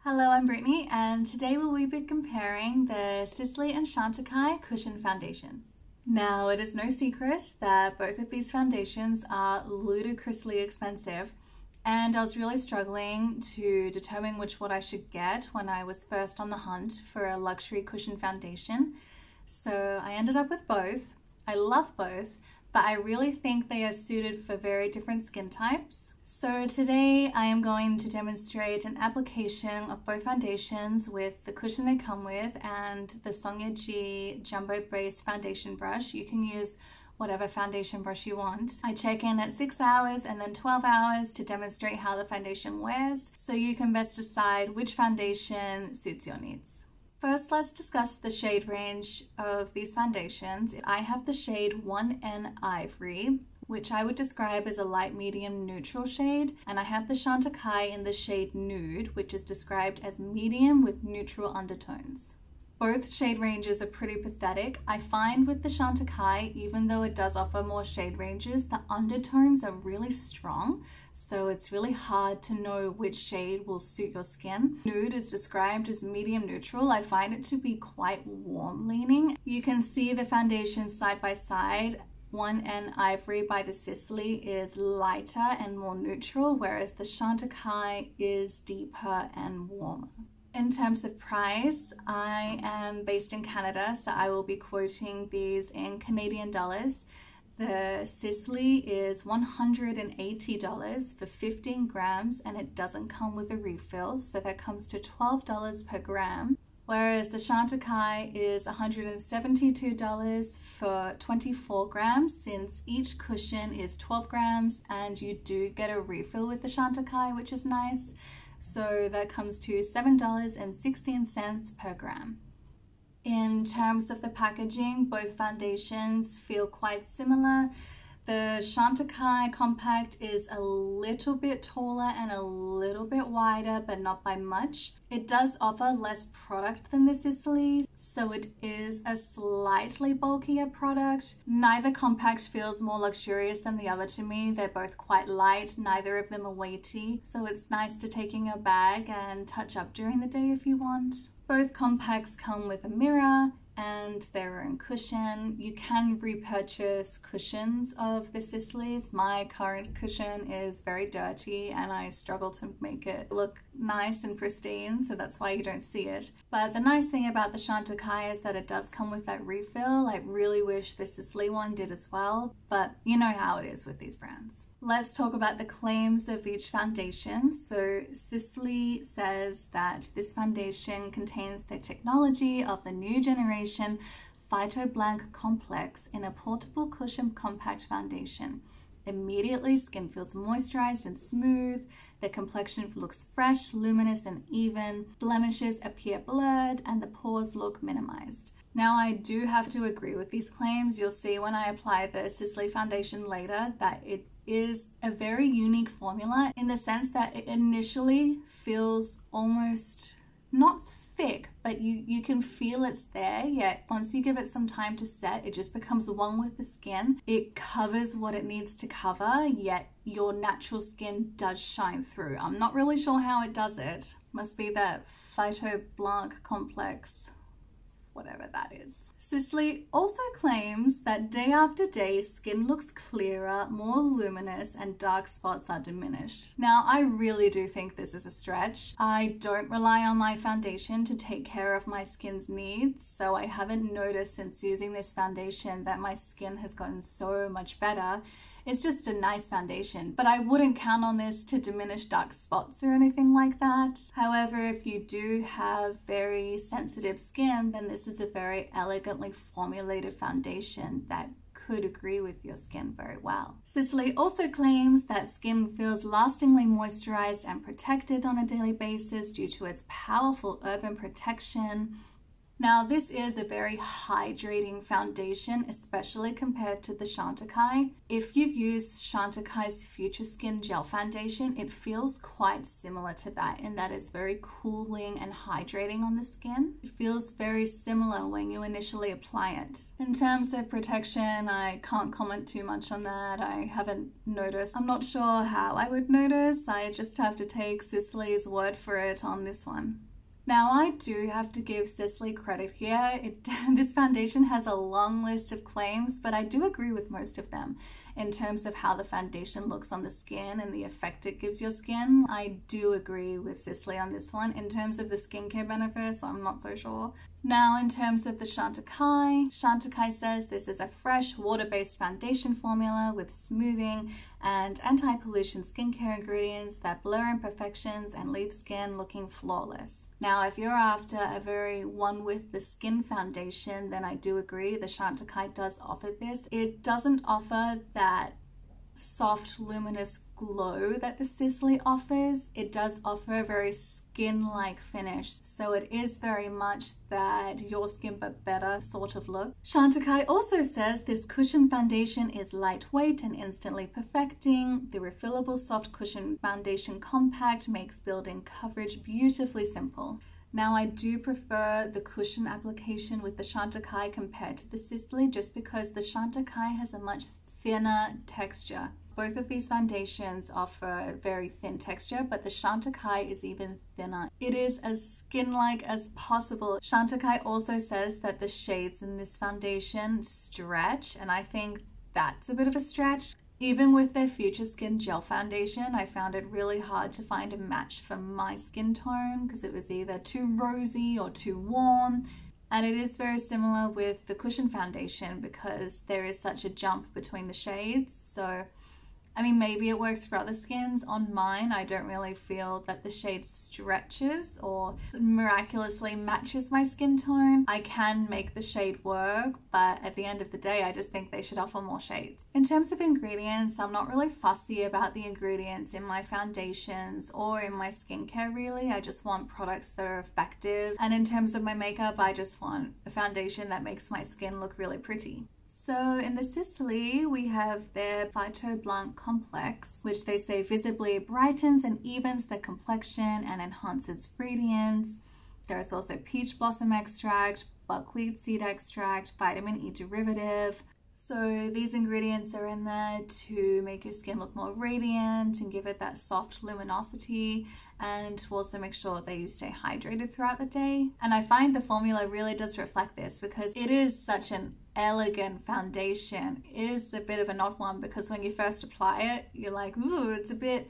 Hello, I'm Brittany, and today we'll be comparing the Sisley and Chantecaille cushion foundations. Now, it is no secret that both of these foundations are ludicrously expensive, and I was really struggling to determine which one I should get when I was first on the hunt for a luxury cushion foundation. So I ended up with both. I love both, but I really think they are suited for very different skin types. So today I am going to demonstrate an application of both foundations with the cushion they come with and the Songye G Jumbo Base foundation brush. You can use whatever foundation brush you want. I check in at 6 hours and then 12 hours to demonstrate how the foundation wears, so you can best decide which foundation suits your needs. First, let's discuss the shade range of these foundations. I have the shade 1N Ivory, which I would describe as a light medium neutral shade, and I have the Chantecaille in the shade Nude, which is described as medium with neutral undertones. Both shade ranges are pretty pathetic. I find with the Chantecaille, even though it does offer more shade ranges, the undertones are really strong, so it's really hard to know which shade will suit your skin. Nude is described as medium neutral. I find it to be quite warm leaning. You can see the foundations side by side. 1N Ivory by the Sisley is lighter and more neutral, whereas the Chantecaille is deeper and warmer. In terms of price, I am based in Canada, so I will be quoting these in Canadian dollars. The Sisley is $180 for 15 grams, and it doesn't come with a refill, so that comes to $12 per gram. Whereas the Chantecaille is $172 for 24 grams, since each cushion is 12 grams and you do get a refill with the Chantecaille, which is nice. So that comes to $7.16 per gram. In terms of the packaging, both foundations feel quite similar. The Chantecaille Compact is a little bit taller and a little bit wider, but not by much. It does offer less product than the Sisley, so it is a slightly bulkier product. Neither compact feels more luxurious than the other to me. They're both quite light, neither of them are weighty, so it's nice to take in your bag and touch up during the day if you want. Both compacts come with a mirror and their own cushion. You can repurchase cushions of the Sisleys. My current cushion is very dirty and I struggle to make it look nice and pristine, so that's why you don't see it. But the nice thing about the Chantecaille is that it does come with that refill. I really wish the Sisley one did as well, but you know how it is with these brands. Let's talk about the claims of each foundation. So Sisley says that this foundation contains the technology of the new generation Phyto-Blanc complex in a portable cushion compact foundation. Immediately, skin feels moisturized and smooth. The complexion looks fresh, luminous, and even. Blemishes appear blurred, and the pores look minimized. Now, I do have to agree with these claims. You'll see when I apply the Sisley foundation later that it is a very unique formula in the sense that it initially feels almost not thick, but you can feel it's there, yet once you give it some time to set, it just becomes one with the skin. It covers what it needs to cover, yet your natural skin does shine through. I'm not really sure how it does it. Must be that Phyto-Blanc complex, whatever that is. Sisley also claims that day after day, skin looks clearer, more luminous, and dark spots are diminished. Now, I really do think this is a stretch. I don't rely on my foundation to take care of my skin's needs, so I haven't noticed since using this foundation that my skin has gotten so much better. It's just a nice foundation, but I wouldn't count on this to diminish dark spots or anything like that. However, if you do have very sensitive skin, then this is a very elegantly formulated foundation that could agree with your skin very well. Sisley also claims that skin feels lastingly moisturized and protected on a daily basis due to its powerful urban protection. Now, this is a very hydrating foundation, especially compared to the Chantecaille. If you've used Chantecaille's Future Skin Gel Foundation, it feels quite similar to that in that it's very cooling and hydrating on the skin. It feels very similar when you initially apply it. In terms of protection, I can't comment too much on that. I haven't noticed. I'm not sure how I would notice. I just have to take Sisley's word for it on this one. Now, I do have to give Sisley credit here. This foundation has a long list of claims, but I do agree with most of them. In terms of how the foundation looks on the skin and the effect it gives your skin, I do agree with Sisley on this one. In terms of the skincare benefits, I'm not so sure. Now, in terms of the Chantecaille, Chantecaille says this is a fresh water-based foundation formula with smoothing and anti-pollution skincare ingredients that blur imperfections and leave skin looking flawless. Now, if you're after a very one with the skin foundation, then I do agree the Chantecaille does offer this. It doesn't offer that soft luminous glow that the Sisley offers. It does offer a very skin-like finish, so it is very much that your skin but better sort of look. Chantecaille also says this cushion foundation is lightweight and instantly perfecting. The refillable soft cushion foundation compact makes building coverage beautifully simple. Now, I do prefer the cushion application with the Chantecaille compared to the Sisley, just because the Chantecaille has a much thinner texture. Both of these foundations offer very thin texture, but the Chantecaille is even thinner. It is as skin-like as possible. Chantecaille also says that the shades in this foundation stretch, and I think that's a bit of a stretch. Even with their Future Skin Gel Foundation, I found it really hard to find a match for my skin tone because it was either too rosy or too warm. And it is very similar with the cushion foundation because there is such a jump between the shades. So, I mean, maybe it works for other skins. On mine, I don't really feel that the shade stretches or miraculously matches my skin tone. I can make the shade work, but at the end of the day, I just think they should offer more shades. In terms of ingredients, I'm not really fussy about the ingredients in my foundations or in my skincare, really. I just want products that are effective. And in terms of my makeup, I just want a foundation that makes my skin look really pretty. So in the Sisley, we have their Phyto-Blanc complex, which they say visibly brightens and evens the complexion and enhances radiance. There is also peach blossom extract, buckwheat seed extract, vitamin E derivative. So these ingredients are in there to make your skin look more radiant and give it that soft luminosity, and to also make sure that you stay hydrated throughout the day. And I find the formula really does reflect this because it is such an elegant foundation. It is a bit of an odd one because when you first apply it, you're like, ooh, it's a bit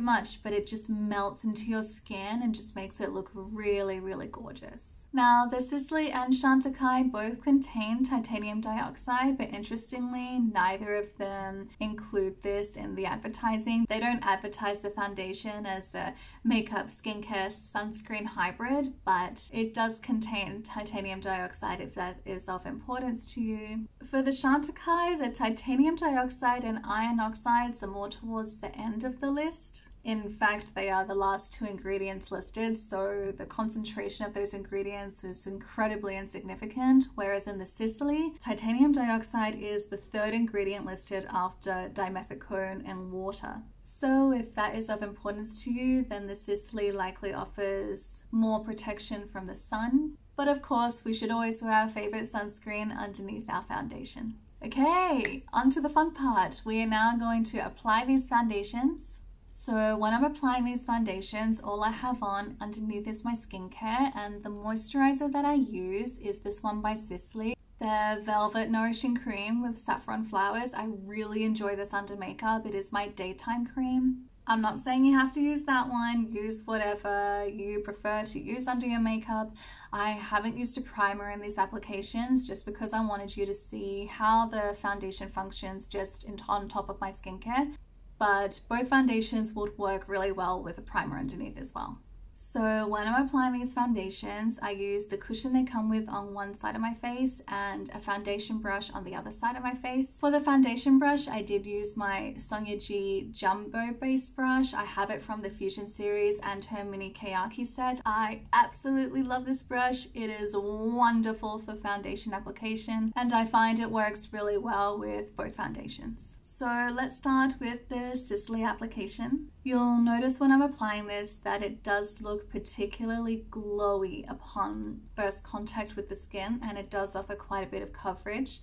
much, but it just melts into your skin and just makes it look really, really gorgeous. Now, the Sisley and Chantecaille both contain titanium dioxide, but interestingly, neither of them include this in the advertising. They don't advertise the foundation as a makeup, skincare, sunscreen hybrid, but it does contain titanium dioxide if that is of importance to you. For the Chantecaille, the titanium dioxide and iron oxides are more towards the end of the list. In fact, they are the last two ingredients listed, so the concentration of those ingredients is incredibly insignificant, whereas in the Sisley, titanium dioxide is the third ingredient listed after dimethicone and water. So if that is of importance to you, then the Sisley likely offers more protection from the sun. But of course, we should always wear our favorite sunscreen underneath our foundation. Okay, on to the fun part. We are now going to apply these foundations. So when I'm applying these foundations, all I have on underneath is my skincare, and the moisturizer that I use is this one by Sisley, the Velvet Nourishing Cream with Saffron Flowers. I really enjoy this under makeup. It is my daytime cream. I'm not saying you have to use that one. Use whatever you prefer to use under your makeup. I haven't used a primer in these applications just because I wanted you to see how the foundation functions just on top of my skincare. But both foundations would work really well with a primer underneath as well. So when I'm applying these foundations, I use the cushion they come with on one side of my face and a foundation brush on the other side of my face. For the foundation brush, I did use my Sonia G Jumbo base brush. I have it from the Fusion series and her mini Kayaki set. I absolutely love this brush. It is wonderful for foundation application, and I find it works really well with both foundations. So let's start with the Sisley application. You'll notice when I'm applying this that it does look particularly glowy upon first contact with the skin, and it does offer quite a bit of coverage.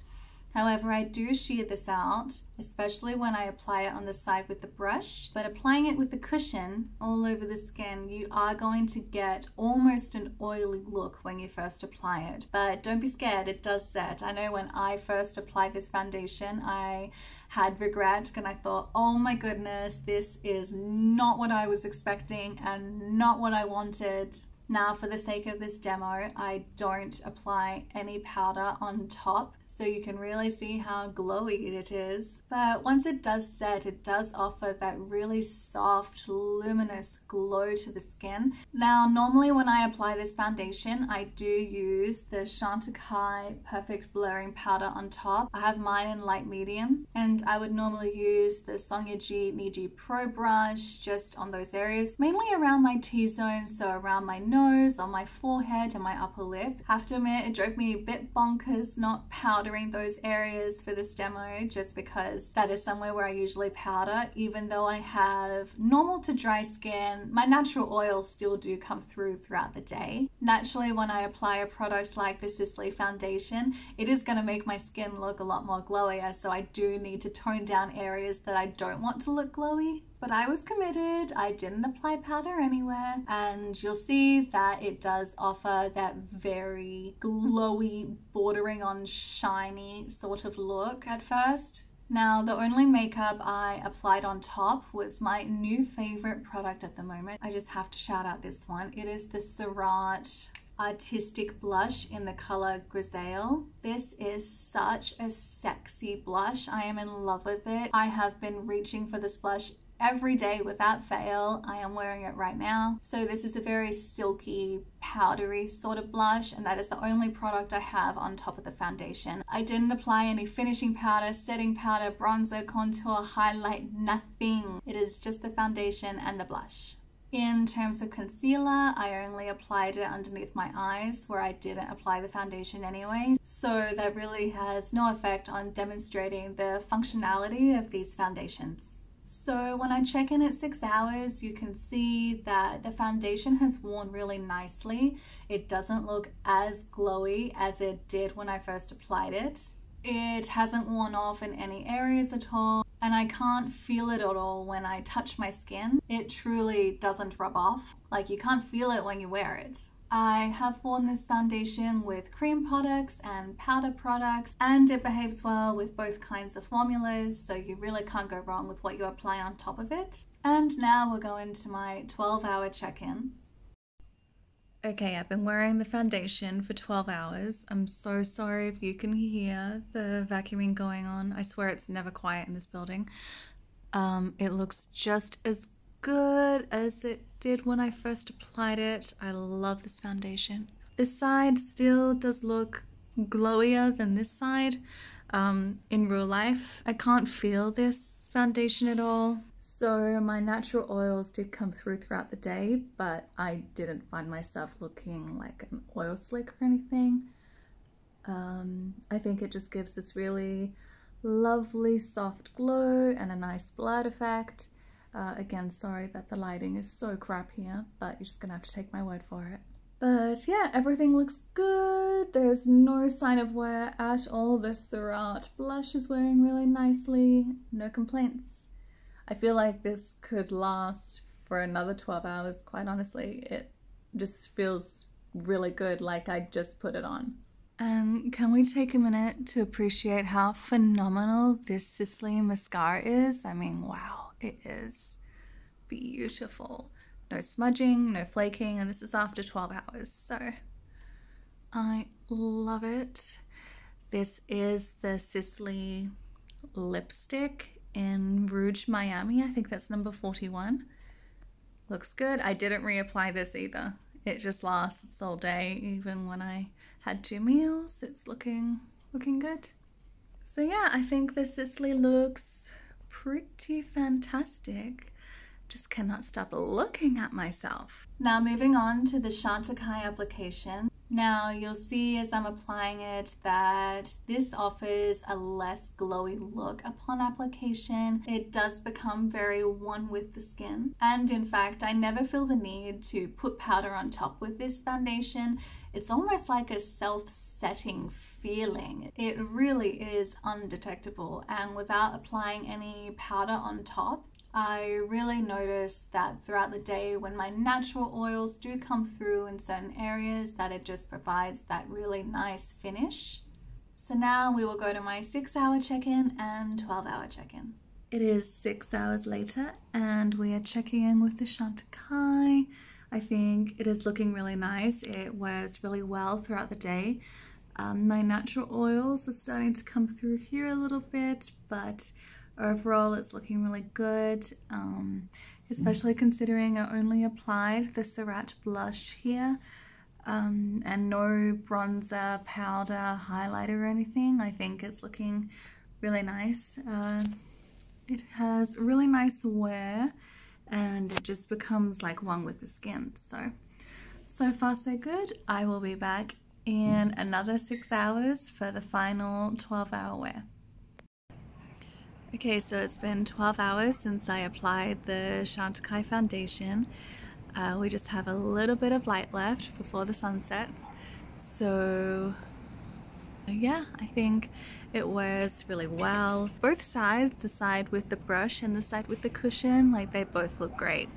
However, I do shear this out, especially when I apply it on the side with the brush. But applying it with the cushion all over the skin, you are going to get almost an oily look when you first apply it. But don't be scared, it does set. I know when I first applied this foundation, I had regret and I thought, oh my goodness, this is not what I was expecting and not what I wanted. Now, for the sake of this demo, I don't apply any powder on top, so you can really see how glowy it is. But once it does set, it does offer that really soft, luminous glow to the skin. Now, normally when I apply this foundation, I do use the Chantecaille Perfect Blurring Powder on top. I have mine in light medium, and I would normally use the Sonia G Niji Pro brush just on those areas, mainly around my T-zone, so around my nose, on my forehead and my upper lip. Have to admit, it drove me a bit bonkers not powdering those areas for this demo, just because that is somewhere where I usually powder. Even though I have normal to dry skin, my natural oils still do come through throughout the day. Naturally, when I apply a product like the Sisley foundation, it is going to make my skin look a lot more glowier, so I do need to tone down areas that I don't want to look glowy. But I was committed, I didn't apply powder anywhere, and you'll see that it does offer that very glowy, bordering on shiny sort of look at first. Now, the only makeup I applied on top was my new favorite product at the moment. I just have to shout out this one. It is the Surratt Artistic Blush in the color Grisaille. This is such a sexy blush. I am in love with it. I have been reaching for this blush every day without fail. I am wearing it right now. So this is a very silky, powdery sort of blush, and that is the only product I have on top of the foundation. I didn't apply any finishing powder, setting powder, bronzer, contour, highlight, nothing. It is just the foundation and the blush. In terms of concealer, I only applied it underneath my eyes where I didn't apply the foundation anyway. So that really has no effect on demonstrating the functionality of these foundations. So when I check in at 6 hours, you can see that the foundation has worn really nicely. It doesn't look as glowy as it did when I first applied it. It hasn't worn off in any areas at all, and I can't feel it at all when I touch my skin. It truly doesn't rub off. Like, you can't feel it when you wear it. I have worn this foundation with cream products and powder products, and it behaves well with both kinds of formulas, so you really can't go wrong with what you apply on top of it. And now we'll go into my 12-hour check-in. Okay, I've been wearing the foundation for 12 hours. I'm so sorry if you can hear the vacuuming going on. I swear it's never quiet in this building. It looks just as good as it did when I first applied it. I love this foundation. This side still does look glowier than this side. In real life, I can't feel this foundation at all. So my natural oils did come through throughout the day, but I didn't find myself looking like an oil slick or anything. I think it just gives this really lovely soft glow and a nice blurred effect. Again, sorry that the lighting is so crap here, but you're just gonna have to take my word for it. But yeah, everything looks good. There's no sign of wear at all. The Surratt blush is wearing really nicely. No complaints. I feel like this could last for another 12 hours, quite honestly. It just feels really good, like I just put it on. And can we take a minute to appreciate how phenomenal this Sisley mascara is? I mean, wow, it is beautiful. No smudging, no flaking, and this is after 12 hours, so I love it. This is the Sisley lipstick in Rouge Miami. I think that's number 41. Looks good. I didn't reapply this either. It just lasts all day, even when I had 2 meals. It's looking good. So yeah, I think the Sisley looks pretty fantastic. Just cannot stop looking at myself. Now moving on to the Chantecaille application. Now you'll see as I'm applying it that this offers a less glowy look upon application. It does become very one with the skin. And in fact, I never feel the need to put powder on top with this foundation. It's almost like a self-setting feeling. It really is undetectable, and without applying any powder on top, I really notice that throughout the day when my natural oils do come through in certain areas, that it just provides that really nice finish. So now we will go to my 6-hour check-in and 12-hour check-in. It is 6 hours later and we are checking in with the Chantecaille. I think it is looking really nice. It wears really well throughout the day. My natural oils are starting to come through here a little bit, but overall it's looking really good, especially considering I only applied the Surratt blush here and no bronzer, powder, highlighter or anything. I think it's looking really nice. It has really nice wear and it just becomes like one with the skin. So far so good. I will be back in another 6 hours for the final 12-hour wear. Okay, so it's been 12 hours since I applied the Chantecaille foundation. We just have a little bit of light left before the sun sets. So yeah, I think it wears really well. Both sides, the side with the brush and the side with the cushion, like they both look great.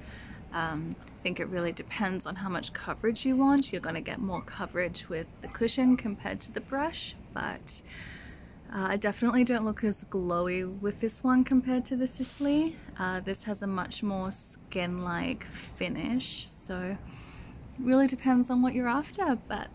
I think it really depends on how much coverage you want. You're going to get more coverage with the cushion compared to the brush, but I definitely don't look as glowy with this one compared to the Sisley. This has a much more skin-like finish, so it really depends on what you're after, but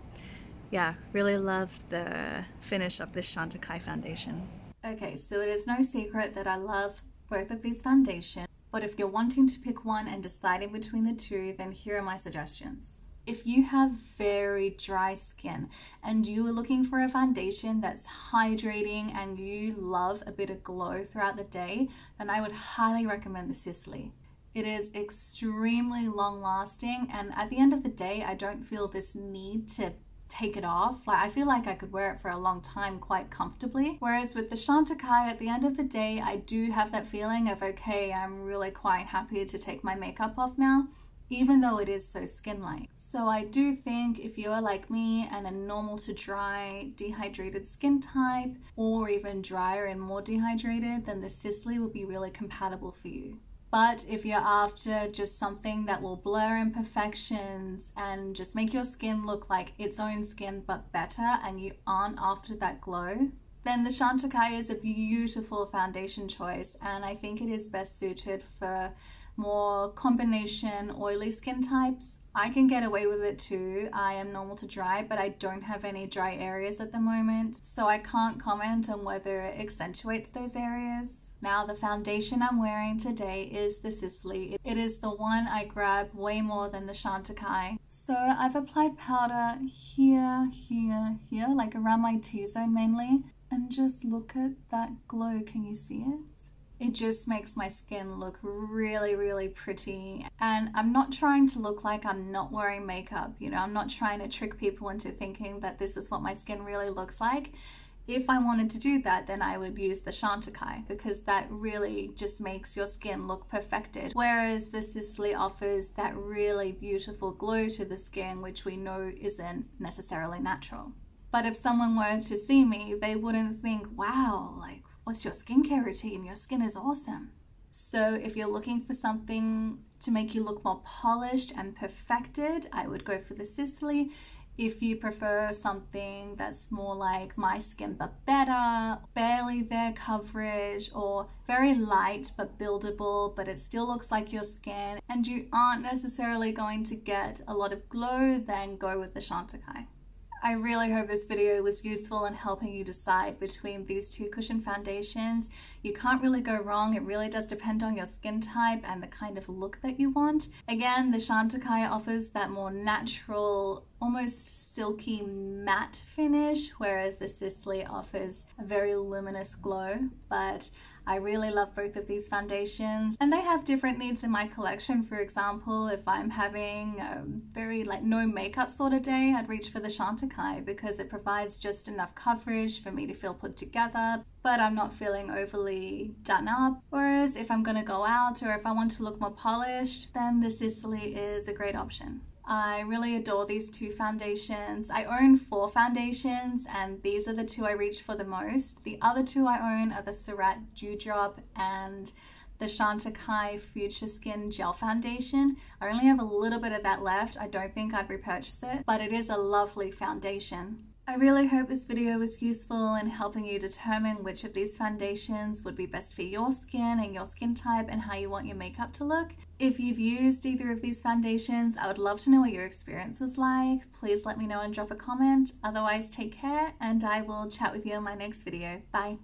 yeah, really love the finish of this Chantecaille foundation. Okay, so it is no secret that I love both of these foundations, but if you're wanting to pick one and deciding between the two, then here are my suggestions. If you have very dry skin and you are looking for a foundation that's hydrating and you love a bit of glow throughout the day, then I would highly recommend the Sisley. It is extremely long lasting, and at the end of the day, I don't feel this need to take it off. Like, I feel like I could wear it for a long time quite comfortably. Whereas with the Chantecaille, at the end of the day, I do have that feeling of, okay, I'm really quite happy to take my makeup off now, even though it is so skin-like. So I do think if you are like me and a normal to dry dehydrated skin type, or even drier and more dehydrated, then the Sisley will be really compatible for you. But if you're after just something that will blur imperfections and just make your skin look like its own skin but better, and you aren't after that glow, then the Chantecaille is a beautiful foundation choice, and I think it is best suited for more combination oily skin types. I can get away with it too. I am normal to dry, but I don't have any dry areas at the moment, so I can't comment on whether it accentuates those areas. Now, the foundation I'm wearing today is the Sisley. It is the one I grab way more than the Chantecaille. So I've applied powder here, like around my T-zone mainly, and just look at that glow. Can you see it? It just makes my skin look really, really pretty. And I'm not trying to look like I'm not wearing makeup. You know, I'm not trying to trick people into thinking that this is what my skin really looks like. If I wanted to do that, then I would use the Chantecaille, because that really just makes your skin look perfected. Whereas the Sisley offers that really beautiful glow to the skin, which we know isn't necessarily natural. But if someone were to see me, they wouldn't think, wow, like, what's your skincare routine? Your skin is awesome. So if you're looking for something to make you look more polished and perfected, I would go for the Sisley. If you prefer something that's more like my skin but better, barely there coverage, or very light but buildable, but it still looks like your skin, and you aren't necessarily going to get a lot of glow, then go with the Chantecaille. I really hope this video was useful in helping you decide between these two cushion foundations. You can't really go wrong. It really does depend on your skin type and the kind of look that you want. Again, the Chantecaille offers that more natural, almost silky matte finish, whereas the Sisley offers a very luminous glow. But I really love both of these foundations, and they have different needs in my collection. For example, if I'm having a very no makeup sort of day, I'd reach for the Chantecaille because it provides just enough coverage for me to feel put together, but I'm not feeling overly done up. Whereas if I'm gonna go out or if I want to look more polished, then the Sisley is a great option. I really adore these two foundations. I own 4 foundations and these are the 2 I reach for the most. The other 2 I own are the Surratt Dewdrop and the Chantecaille Future Skin Gel Foundation. I only have a little bit of that left. I don't think I'd repurchase it, but it is a lovely foundation. I really hope this video was useful in helping you determine which of these foundations would be best for your skin and your skin type and how you want your makeup to look. If you've used either of these foundations, I would love to know what your experience was like. Please let me know and drop a comment. Otherwise, take care and I will chat with you in my next video. Bye.